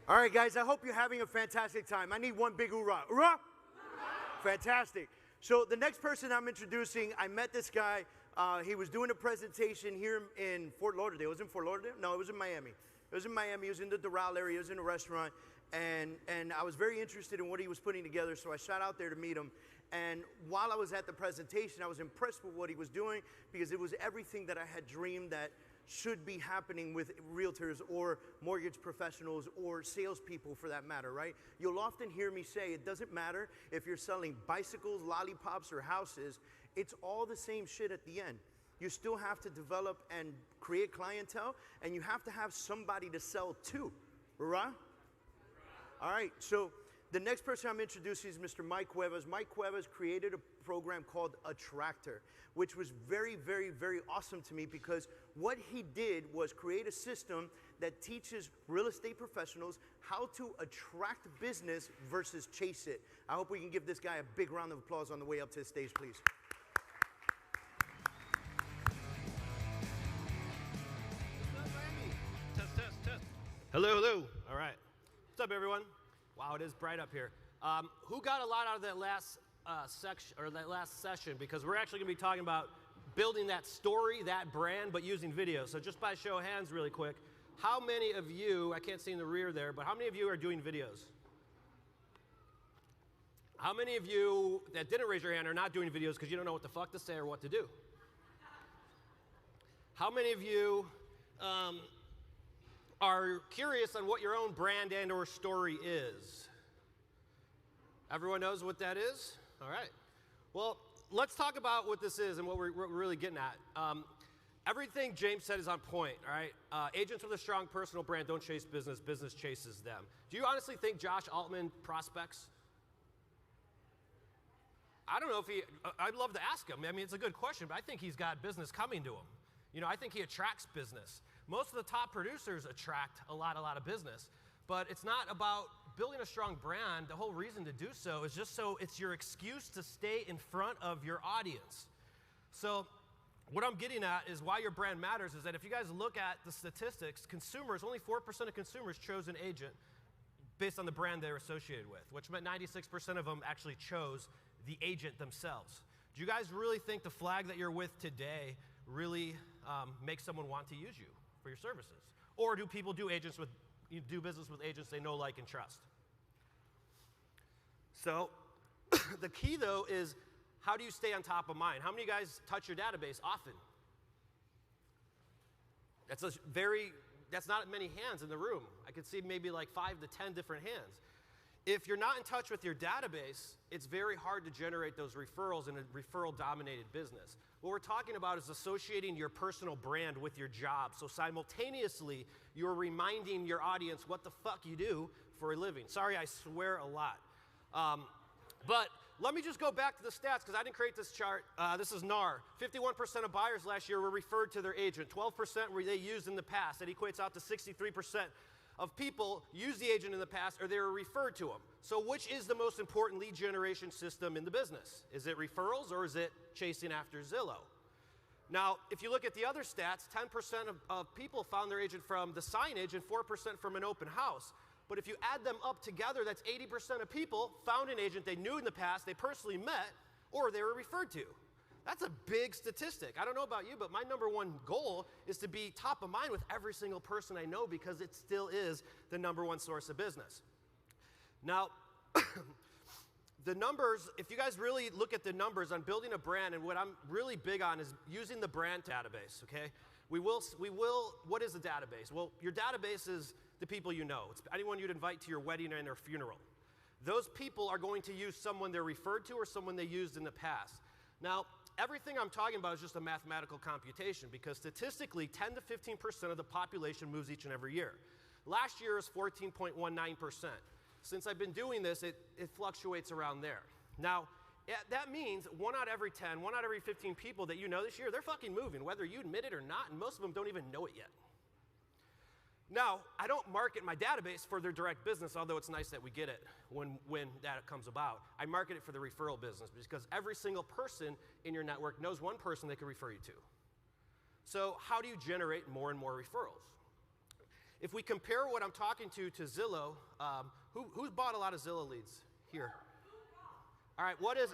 All right, guys, I hope you're having a fantastic time. I need one big hoorah. Hoorah! Fantastic. So the next person I'm introducing, I met this guy. He was doing a presentation here in Fort Lauderdale. Was it in Fort Lauderdale? No, it was in Miami. It was in Miami. He was in the Doral area. He was in a restaurant. And I was very interested in what he was putting together, so I shot out there to meet him. And while I was at the presentation, I was impressed with what he was doing because it was everything that I had dreamed that should be happening with realtors or mortgage professionals or salespeople for that matter, right? You'll often hear me say it doesn't matter if you're selling bicycles, lollipops, or houses. It's all the same shit at the end. You still have to develop and create clientele, and you have to have somebody to sell to, right? All right, so the next person I'm introducing is Mr. Mike Cuevas. Mike Cuevas created a program called Attractor, which was very, very, very awesome to me because what he did was create a system that teaches real estate professionals how to attract business versus chase it. I hope we can give this guy a big round of applause on the way up to the stage, please. Test, test, test. Hello, hello. All right. What's up, everyone? Wow, it is bright up here. Who got a lot out of that last section or that last session? Because we're actually going to be talking about building that story, that brand, but using video. So just by show of hands, really quick, how many of you? I can't see in the rear there, but how many of you are doing videos? How many of you that didn't raise your hand are not doing videos because you don't know what the fuck to say or what to do? How many of you are curious on what your own brand and or story is? Everyone knows what that is? All right. Well, let's talk about what this is and what we're really getting at. Everything James said is on point, all right? Agents with a strong personal brand don't chase business, business chases them. Do you honestly think Josh Altman prospects? I don't know if I'd love to ask him. I mean, it's a good question, but I think he's got business coming to him. You know, I think he attracts business. Most of the top producers attract a lot of business, but it's not about building a strong brand. The whole reason to do so is just so it's your excuse to stay in front of your audience. So what I'm getting at is why your brand matters is that if you guys look at the statistics, consumers, only 4% of consumers chose an agent based on the brand they're associated with, which meant 96% of them actually chose the agent themselves. Do you guys really think the flag that you're with today really makes someone want to use you for your services? Or do people do business with agents they know, like, and trust? So the key, though, is how do you stay on top of mind? How many of you guys touch your database often? That's not many hands in the room. I could see maybe like 5 to 10 different hands. If you're not in touch with your database, it's very hard to generate those referrals in a referral-dominated business. What we're talking about is associating your personal brand with your job. So simultaneously, you're reminding your audience what the fuck you do for a living. Sorry, I swear a lot. But let me just go back to the stats because I didn't create this chart. This is NAR. 51% of buyers last year were referred to their agent. 12% were they used in the past. That equates out to 63% of people used the agent in the past or they were referred to them. So which is the most important lead generation system in the business? Is it referrals or is it chasing after Zillow? Now, if you look at the other stats, 10% of people found their agent from the signage and 4% from an open house. But if you add them up together, that's 80% of people found an agent they knew in the past, they personally met, or they were referred to. That's a big statistic. I don't know about you, but my number one goal is to be top of mind with every single person I know because it still is the number one source of business. Now, the numbers, if you guys really look at the numbers on building a brand, and what I'm really big on is using the brand database, okay? What is a database? Well, your database is the people you know. It's anyone you'd invite to your wedding and their funeral. Those people are going to use someone they're referred to or someone they used in the past. Now, everything I'm talking about is just a mathematical computation because statistically, 10 to 15% of the population moves each and every year. Last year was 14.19%. Since I've been doing this, it fluctuates around there. Now, that means 1 out of every 10, 1 out of every 15 people that you know this year, they're fucking moving, whether you admit it or not, and most of them don't even know it yet. Now, I don't market my database for their direct business, although it's nice that we get it when that comes about. I market it for the referral business because every single person in your network knows one person they can refer you to. So how do you generate more and more referrals? If we compare what I'm talking to Zillow, who's bought a lot of Zillow leads here? All right, what is,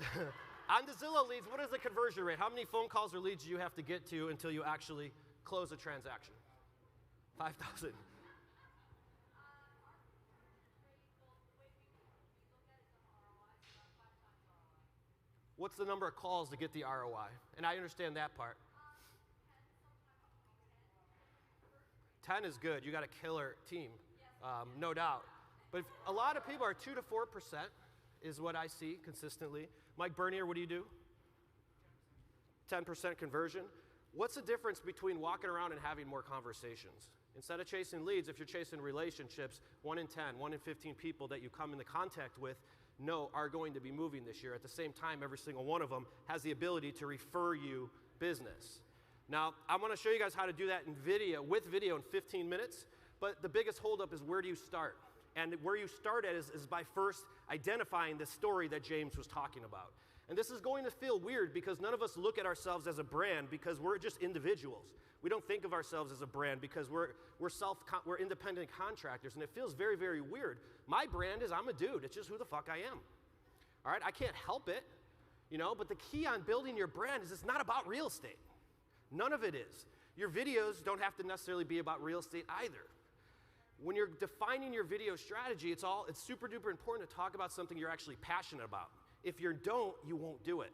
on the Zillow leads, what is the conversion rate? How many phone calls or leads do you have to get to until you actually close a transaction? 5,000. What's the number of calls to get the ROI? And I understand that part. 10 is good. You got a killer team, no doubt. But if a lot of people are 2 to 4% is what I see consistently. Mike Bernier, what do you do? 10% conversion. What's the difference between walking around and having more conversations? Instead of chasing leads, if you're chasing relationships, 1 in 10, 1 in 15 people that you come into contact with know are going to be moving this year. At the same time, every single one of them has the ability to refer you business. Now, I want to show you guys how to do that in video, with video in 15 minutes, but the biggest holdup is where do you start? And where you start at is by first identifying the story that James was talking about. And this is going to feel weird because none of us look at ourselves as a brand because we're just individuals. We don't think of ourselves as a brand because we're independent contractors, and it feels very, very weird. My brand is I'm a dude. It's just who the fuck I am. All right, I can't help it, you know, but the key on building your brand is it's not about real estate. None of it is. Your videos don't have to necessarily be about real estate either. When you're defining your video strategy, it's super duper important to talk about something you're actually passionate about. If you don't, you won't do it.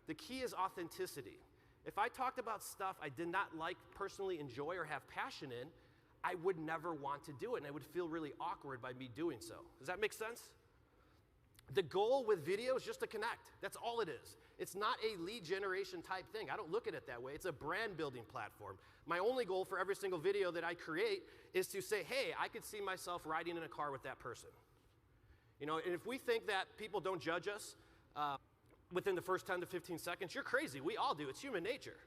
The key is authenticity. If I talked about stuff I did not like, personally enjoy, or have passion in, I would never want to do it, and I would feel really awkward by me doing so. Does that make sense? The goal with video is just to connect. That's all it is. It's not a lead generation type thing. I don't look at it that way. It's a brand building platform. My only goal for every single video that I create is to say, hey, I could see myself riding in a car with that person. You know, and if we think that people don't judge us within the first 10 to 15 seconds, you're crazy. We all do. It's human nature.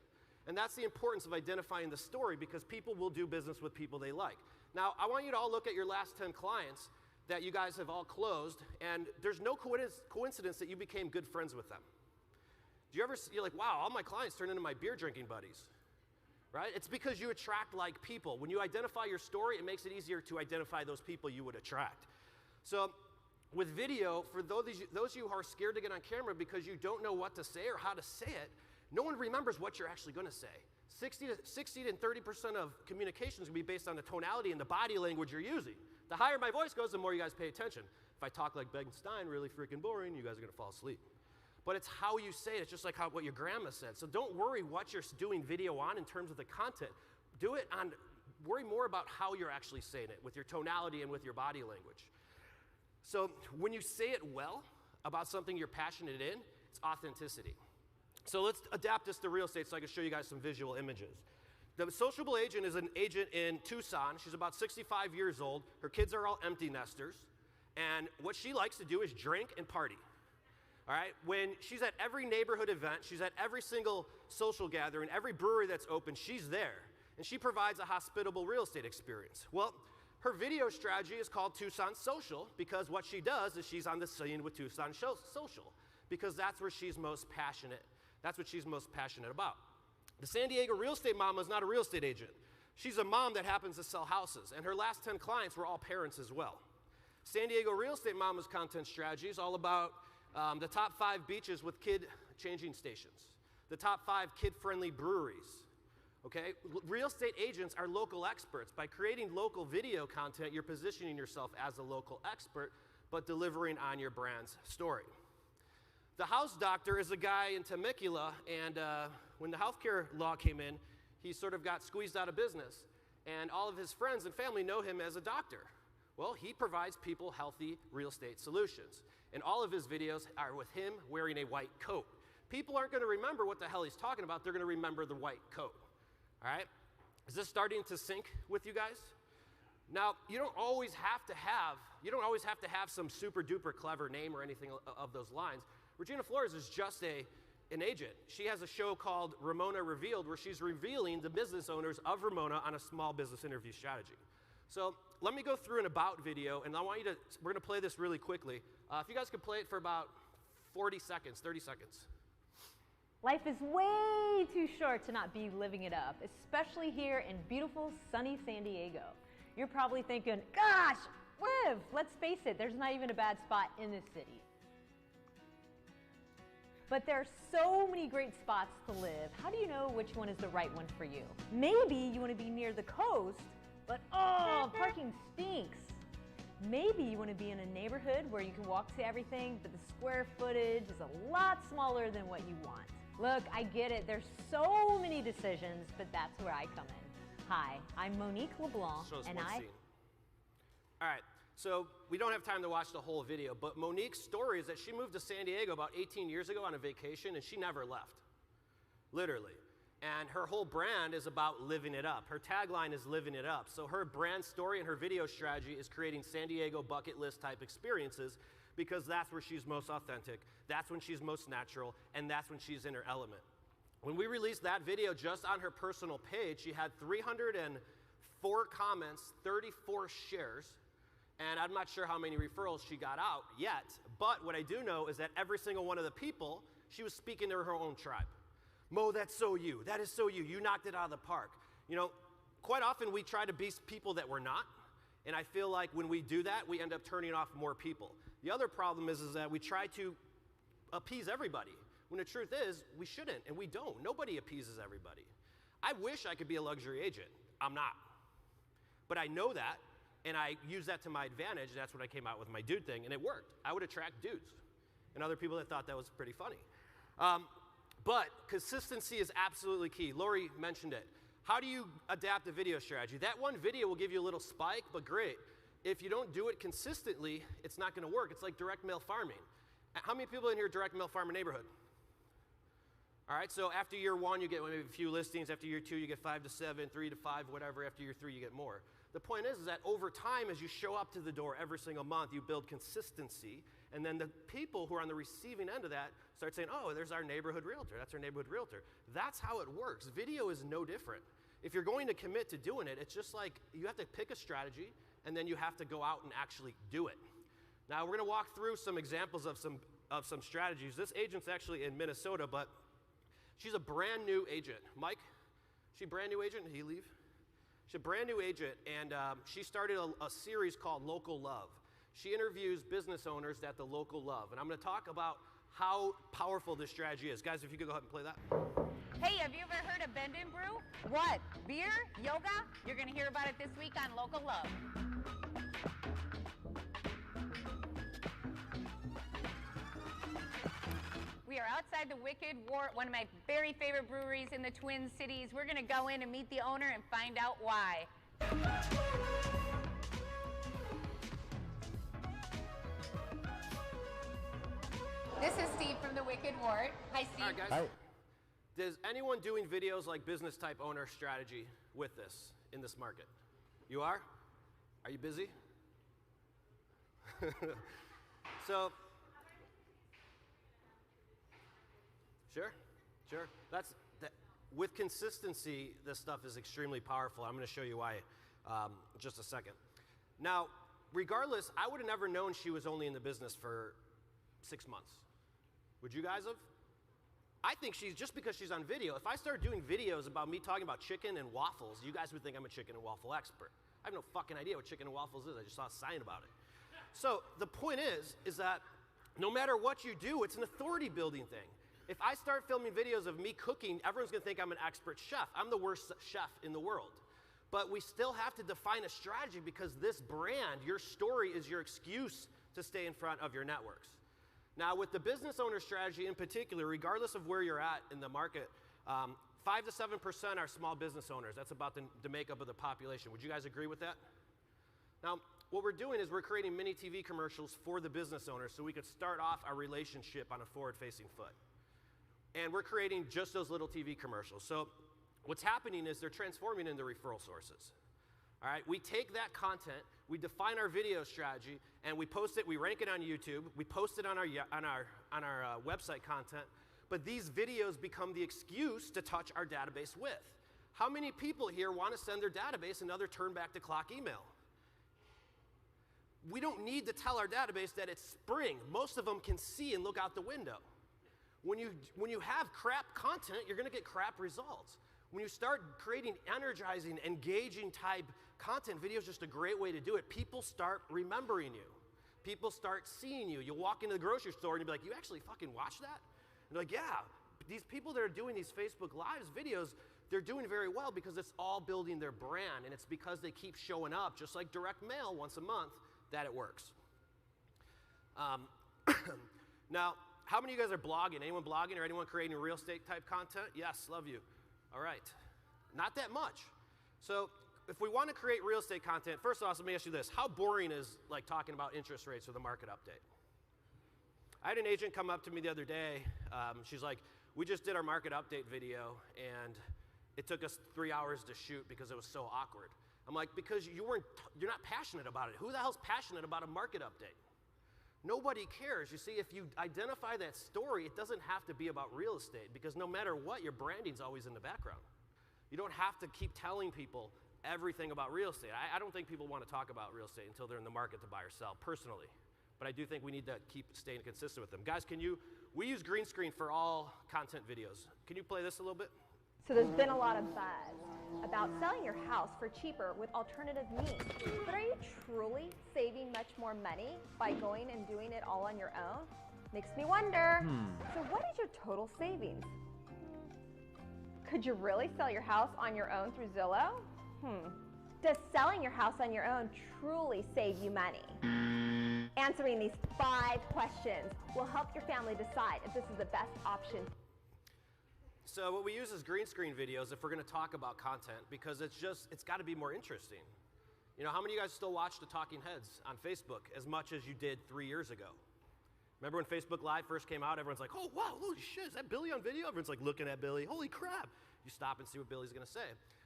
And that's the importance of identifying the story because people will do business with people they like. Now, I want you to all look at your last 10 clients that you guys have all closed, and there's no coincidence that you became good friends with them. You're like, wow, all my clients turned into my beer drinking buddies, right? It's because you attract like people. When you identify your story, it makes it easier to identify those people you would attract. So with video, for those of you who are scared to get on camera because you don't know what to say or how to say it, no one remembers what you're actually going to say. 60 to 30% of communications will be based on the tonality and the body language you're using. The higher my voice goes, the more you guys pay attention. If I talk like Ben Stein, really freaking boring, you guys are going to fall asleep. But it's how you say it. It's just like what your grandma said. So don't worry what you're doing video on in terms of the content. Worry more about how you're actually saying it with your tonality and with your body language. So when you say it well about something you're passionate in, it's authenticity. So let's adapt this to real estate so I can show you guys some visual images. The sociable agent is an agent in Tucson. She's about 65 years old. Her kids are all empty nesters. And what she likes to do is drink and party. All right? When she's at every neighborhood event, she's at every single social gathering, every brewery that's open, she's there. And she provides a hospitable real estate experience. Well, her video strategy is called Tucson Social because what she does is she's on the scene with Tucson Social because that's where she's most passionate. That's what she's most passionate about. The San Diego real estate mama is not a real estate agent. She's a mom that happens to sell houses, and her last 10 clients were all parents as well. San Diego real estate mama's content strategy is all about the top 5 beaches with kid changing stations, the top 5 kid-friendly breweries. Okay? Real estate agents are local experts. By creating local video content, you're positioning yourself as a local expert, but delivering on your brand's story. The house doctor is a guy in Temecula, and when the healthcare law came in, he sort of got squeezed out of business, and all of his friends and family know him as a doctor. Well, he provides people healthy real estate solutions, and all of his videos are with him wearing a white coat. People aren't going to remember what the hell he's talking about. They're going to remember the white coat. All right? Is this starting to sync with you guys? Now, you don't always have to have some super duper clever name or anything of those lines. Regina Flores is just an agent. She has a show called Ramona Revealed where she's revealing the business owners of Ramona on a small business interview strategy. So let me go through an about video, and we're going to play this really quickly. If you guys could play it for about 40 seconds, 30 seconds. Life is way too short to not be living it up, especially here in beautiful, sunny San Diego. You're probably thinking, gosh, live. Let's face it, there's not even a bad spot in this city. But there are so many great spots to live. How do you know which one is the right one for you? Maybe you want to be near the coast, but oh, parking stinks. Maybe you want to be in a neighborhood where you can walk to everything, but the square footage is a lot smaller than what you want. Look, I get it. There's so many decisions, but that's where I come in. Hi, I'm Monique LeBlanc, and All right, so we don't have time to watch the whole video, but Monique's story is that she moved to San Diego about 18 years ago on a vacation, and she never left, literally. And her whole brand is about living it up. Her tagline is living it up. So her brand story and her video strategy is creating San Diego bucket list type experiences because that's where she's most authentic, that's when she's most natural, and that's when she's in her element. When we released that video just on her personal page, she had 304 comments, 34 shares, and I'm not sure how many referrals she got out yet, but what I do know is that every single one of the people, she was speaking to her own tribe. Mo, that's so you. That is so you. You knocked it out of the park. You know, quite often we try to be people that we're not, and I feel like when we do that, we end up turning off more people. The other problem is that we try to appease everybody, when the truth is, we shouldn't, and we don't. Nobody appeases everybody. I wish I could be a luxury agent. I'm not. But I know that, and I use that to my advantage. That's when I came out with my dude thing, and it worked. I would attract dudes and other people that thought that was pretty funny. But consistency is absolutely key. Lori mentioned it. How do you adapt a video strategy? That one video will give you a little spike, but great. If you don't do it consistently, it's not going to work. It's like direct mail farming. How many people in here direct mail farm a neighborhood? All right, so after year 1, you get maybe a few listings. After year 2, you get 5 to 7, 3 to 5, whatever. After year 3, you get more. The point is that over time, as you show up to the door every single month, you build consistency, and then the people who are on the receiving end of that start saying, oh, there's our neighborhood realtor. That's our neighborhood realtor. That's how it works. Video is no different. If you're going to commit to doing it, it's just like you have to pick a strategy, and then you have to go out and actually do it. Now, we're going to walk through some examples of some strategies. This agent's actually in Minnesota, but she's a brand new agent. Mike, she a brand new agent? Did he leave? She's a brand new agent, and she started a series called Local Love. She interviews business owners that the local love, and I'm going to talk about how powerful this strategy is. Guys, if you could go ahead and play that. Hey, have you ever heard of Bend and Brew? What? Beer? Yoga? You're going to hear about it this week on Local Love. We are outside the Wicked Wart, one of my very favorite breweries in the Twin Cities. We're going to go in and meet the owner and find out why. This is Steve from the Wicked Wart. Hi, Steve. All right, guys. Hi. Is anyone doing videos like business type owner strategy with this in this market? You are? Are you busy? So, sure. With consistency, this stuff is extremely powerful. I'm going to show you why in just a second. Now, regardless, I would have never known she was only in the business for 6 months. Would you guys have? I think she's, just because she's on video, if I started doing videos about me talking about chicken and waffles, you guys would think I'm a chicken and waffle expert. I have no fucking idea what chicken and waffles is. I just saw a sign about it. So the point is that no matter what you do, it's an authority building thing. If I start filming videos of me cooking, everyone's gonna think I'm an expert chef. I'm the worst chef in the world. But we still have to define a strategy because this brand, your story, is your excuse to stay in front of your networks. Now, with the business owner strategy in particular, regardless of where you're at in the market, 5 to 7% are small business owners. That's about the makeup of the population. Would you guys agree with that? Now, what we're doing is we're creating mini TV commercials for the business owners so we could start off our relationship on a forward-facing foot. And we're creating just those little TV commercials. So what's happening is they're transforming into referral sources. All right, we take that content, we define our video strategy, and we post it, we rank it on YouTube, we post it on our website content, but these videos become the excuse to touch our database with. How many people here want to send their database another turn back to clock email? We don't need to tell our database that it's spring. Most of them can see and look out the window. When you have crap content, you're going to get crap results. When you start creating energizing, engaging type content video is just a great way to do it. People start remembering you. People start seeing you. You'll walk into the grocery store and you'll be like, you actually fucking watch that? And they're like, yeah. These people that are doing these Facebook Lives videos, they're doing very well because it's all building their brand, and it's because they keep showing up, just like direct mail once a month, that it works. Now, how many of you guys are blogging? Anyone blogging or anyone creating real estate type content? Yes, love you. All right. Not that much. So if we want to create real estate content, first of all, let me ask you this. How boring is like talking about interest rates or the market update? I had an agent come up to me the other day. She's like, we just did our market update video, and it took us 3 hours to shoot because it was so awkward. I'm like, because you're not passionate about it. Who the hell's passionate about a market update? Nobody cares. You see, if you identify that story, it doesn't have to be about real estate, because no matter what, your branding's always in the background. You don't have to keep telling people everything about real estate. I don't think people want to talk about real estate until they're in the market to buy or sell, personally. But I do think we need to keep staying consistent with them. Guys, we use green screen for all content videos. Can you play this a little bit? So there's been a lot of buzz about selling your house for cheaper with alternative means. But are you truly saving much more money by going and doing it all on your own? Makes me wonder. So what is your total savings? Could you really sell your house on your own through Zillow? Does selling your house on your own truly save you money? Answering these 5 questions will help your family decide if this is the best option. So what we use is green screen videos if we're going to talk about content, because it's got to be more interesting. You know, how many of you guys still watch the talking heads on Facebook as much as you did 3 years ago? Remember when Facebook Live first came out, everyone's like, oh, wow, holy shit, is that Billy on video? Everyone's like looking at Billy, holy crap. You stop and see what Billy's going to say.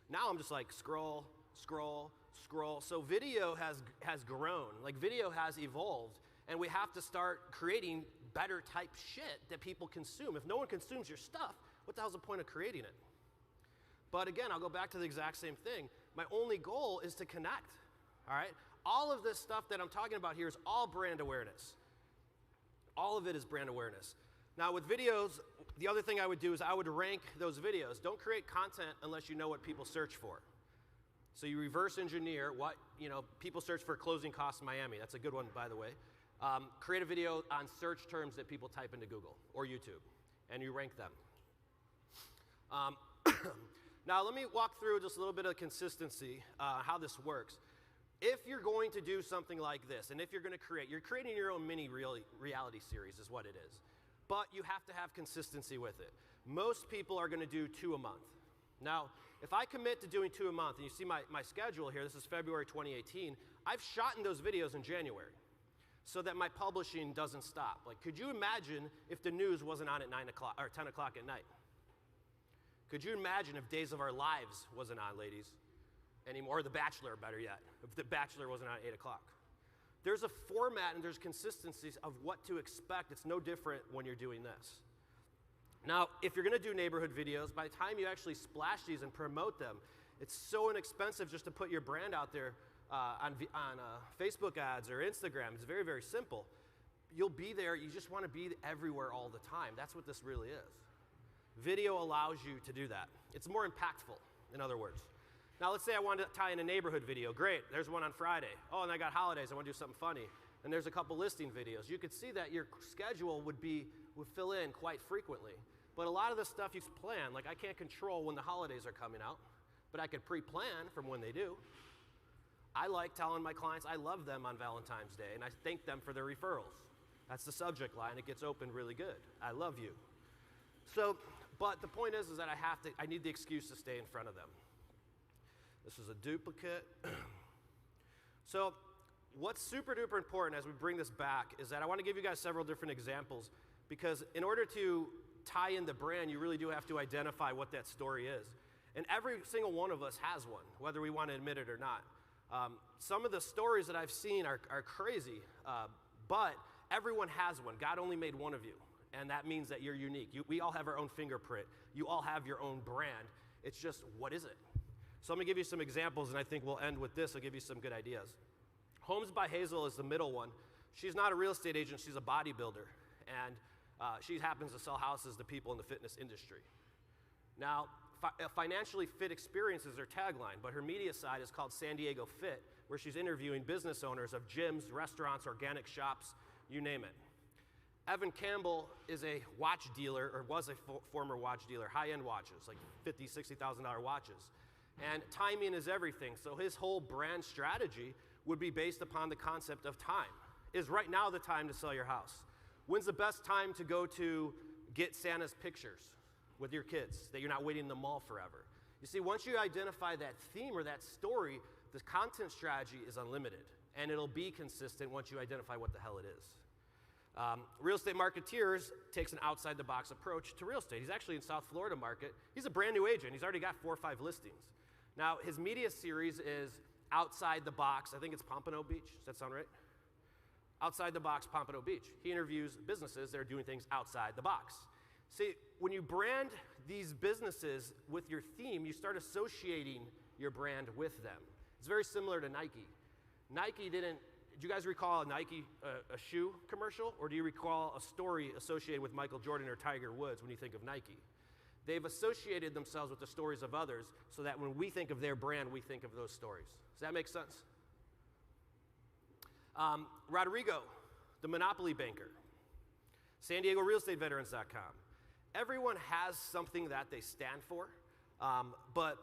Now I'm just like scroll, scroll, scroll. So video has grown, like video has evolved, and we have to start creating better type shit that people consume. If no one consumes your stuff, what the hell's the point of creating it? But again, I'll go back to the exact same thing. My only goal is to connect, all right? All of this stuff that I'm talking about here is all brand awareness. All of it is brand awareness. Now with videos, the other thing I would do is I would rank those videos. Don't create content unless you know what people search for. So you reverse engineer what, people search for closing costs in Miami. That's a good one, by the way. Create a video on search terms that people type into Google or YouTube, and you rank them. Now let me walk through just a little bit of consistency, how this works. If you're going to do something like this, and if you're creating your own mini reality series is what it is. But you have to have consistency with it. Most people are going to do 2 a month. Now, if I commit to doing 2 a month, and you see my schedule here, this is February 2018, I've shot in those videos in January so that my publishing doesn't stop. Like, could you imagine if the news wasn't on at 9 o'clock or 10 o'clock at night? Could you imagine if Days of Our Lives wasn't on, ladies, anymore, or The Bachelor, better yet, if The Bachelor wasn't on at 8 o'clock? There's a format and there's consistencies of what to expect. It's no different when you're doing this. Now, if you're going to do neighborhood videos, by the time you actually splash these and promote them, it's so inexpensive just to put your brand out there on Facebook ads or Instagram. It's very, very simple. You'll be there. You just want to be everywhere all the time. That's what this really is. Video allows you to do that. It's more impactful, in other words. Now, let's say I wanted to tie in a neighborhood video. Great, there's one on Friday. Oh, and I got holidays, I want to do something funny. And there's a couple listing videos. You could see that your schedule would fill in quite frequently. But a lot of the stuff you plan, like I can't control when the holidays are coming out, but I could pre-plan from when they do. I like telling my clients I love them on Valentine's Day, and I thank them for their referrals. That's the subject line. It gets opened really good. I love you. So, but the point is that I need the excuse to stay in front of them. This is a duplicate. So what's super duper important as we bring this back is that I want to give you guys several different examples, because in order to tie in the brand, you really do have to identify what that story is. And every single one of us has one, whether we want to admit it or not. Some of the stories that I've seen are crazy, but everyone has one. God only made one of you, and that means that you're unique. We all have our own fingerprint. You all have your own brand. It's just, what is it? So I'm going to give you some examples, and I think we'll end with this. I'll give you some good ideas. Homes by Hazel is the middle one. She's not a real estate agent. She's a bodybuilder, and she happens to sell houses to people in the fitness industry. Now, Financially fit experience is her tagline, but her media side is called San Diego Fit, where she's interviewing business owners of gyms, restaurants, organic shops, you name it. Evan Campbell is a watch dealer, or was a former watch dealer, high-end watches, like $50,000, $60,000 watches. And timing is everything, so his whole brand strategy would be based upon the concept of time. Is right now the time to sell your house? When's the best time to go to get Santa's pictures with your kids, that you're not waiting in the mall forever? You see, once you identify that theme or that story, the content strategy is unlimited, and it'll be consistent once you identify what the hell it is. Real Estate Marketeers takes an outside-the-box approach to real estate. He's actually in South Florida market. He's a brand new agent. He's already got 4 or 5 listings. Now, his media series is Outside the Box. I think it's Pompano Beach. Does that sound right? Outside the Box, Pompano Beach. He interviews businesses that are doing things outside the box. See, when you brand these businesses with your theme, you start associating your brand with them. It's very similar to Nike. Nike didn't. Do you guys recall a Nike a shoe commercial, or do you recall a story associated with Michael Jordan or Tiger Woods when you think of Nike? They've associated themselves with the stories of others so that when we think of their brand, we think of those stories. Does that make sense? Rodrigo, the Monopoly banker. San Diego Real Estate Veterans.com. Everyone has something that they stand for, but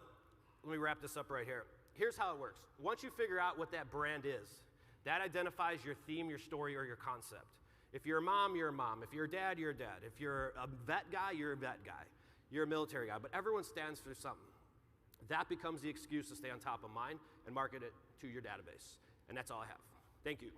let me wrap this up right here. Here's how it works. Once you figure out what that brand is, that identifies your theme, your story, or your concept. If you're a mom, you're a mom. If you're a dad, you're a dad. If you're a vet guy, you're a vet guy. You're a military guy, but everyone stands for something. That becomes the excuse to stay on top of mind and market it to your database. And that's all I have. Thank you.